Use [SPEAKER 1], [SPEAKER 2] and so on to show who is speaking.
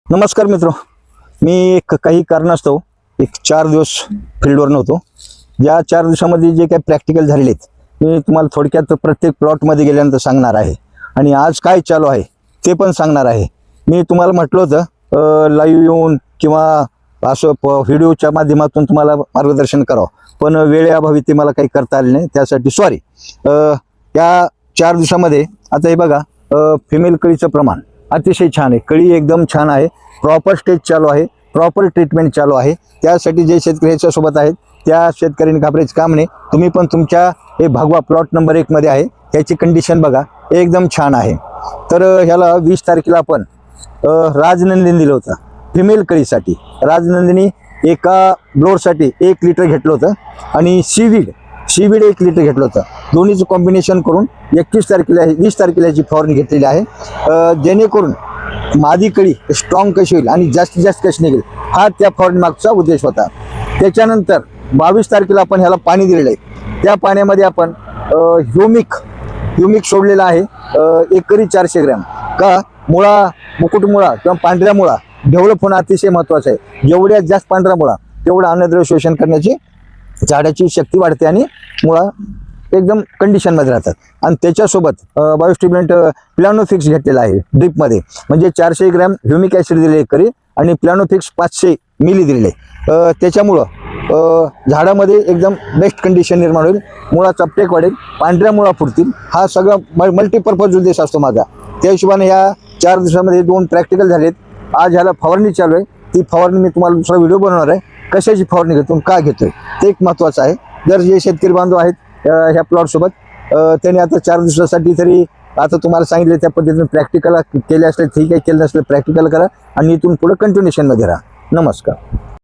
[SPEAKER 1] नमस्कार मित्र, मी काही कारणास्तव 4 दिवस फील्डवर नव्हतो. या 4 दिवसामध्ये जे काही प्रॅक्टिकल झालेले आहेत मी तुम्हाला थोडक्यात प्रत्येक प्लॉटमध्ये गेल्यानंतर सांगणार आहे आणि आज काय चालू आहे ते पण सांगणार आहे. मी तुम्हाला म्हटलं होतं लाईव्ह येऊन किंवा असं व्हिडिओच्या माध्यमातून तुम्हाला मार्गदर्शन करावं, पण वेळेअभावी ते मला काही करता आले नाही, त्यासाठी सॉरी. या 4 दिवसामध्ये आता हे बघा, फिमेल कळीचं प्रमाण अतिशय छान आहे. कळी एकदम छान आहे, प्रॉपर स्टेज चालू आहे, प्रॉपर ट्रीटमेंट चालू आहे. त्यासाठी जे शेतकरी ह्याच्यासोबत आहेत त्या शेतकऱ्यांनी घाबरायचं काम नाही. तुम्ही पण तुमच्या हे भागवा प्लॉट नंबर 1 मध्ये आहे, ह्याची कंडिशन बघा एकदम छान आहे. तर ह्याला 20 तारखेला आपण राजनंदिनी दिलं होतं फिमेल कळीसाठी. राजनंदिनी एका ब्लोअरसाठी 1 लिटर घेतलं होतं आणि सीवीड 1 लिटर घेतलं होतं. दोन्हीचं कॉम्बिनेशन करून 20 तारखेला याची फवारणी घेतलेली आहे, जेणेकरून मादी कळी स्ट्रॉंग कशी होईल आणि जास्तीत जास्त कशी निघेल हा त्या फवारणी मागचा उद्देश होता. त्याच्यानंतर 22 तारखेला आपण ह्याला पाणी दिलेलं आहे. त्या पाण्यामध्ये आपण ह्युमिक सोडलेला आहे, एकरी 400 ग्रॅम. का मुळा, मुकुट मुळा किंवा पांढऱ्या मुळा डेव्हलप होणं अतिशय महत्त्वाचं आहे. जेवढ्यात जास्त पांढरा मुळा तेवढं अन्नद्रव्य शोषण करण्याची झाडाची शक्ती वाढते आणि मुळा एकदम कंडिशनमध्ये राहतात. आणि त्याच्यासोबत बायोस्टिम्युलंट प्लॅनोफिक्स घेतलेला आहे ड्रिपमध्ये, म्हणजे 400 ग्रॅम ह्युमिक ॲसिड दिले एकरी आणि प्लॅनोफिक्स 500 मिली दिलेले. त्याच्यामुळं झाडामध्ये एकदम बेस्ट कंडिशन निर्माण होईल, मुळाचा अपटेक वाढेल, पांढऱ्या मुळा फुटतील. हा सगळा मल्टीपर्पज उद्देश असतो माझा. त्या हिशोबाने ह्या 4 दिवसामध्ये 2 प्रॅक्टिकल झालेत. आज ह्याला फवारणी चालू आहे. ती फवारणी मी तुम्हाला दुसरा व्हिडिओ बनवणार आहे, कशाची फवारणी घेतो, का घेतोय ते एक महत्त्वाचं आहे. जर जे शेतकरी बांधव आहेत ह्या प्लॉटसोबत, त्यांनी आता 4 दिवसासाठी तरी आता तुम्हाला सांगितलं त्या पद्धतीने प्रॅक्टिकल केले असले ठीक आहे, केलं नसलं प्रॅक्टिकल करा आणि इथून पुढे कंटिन्युएशनमध्ये राहा. नमस्कार.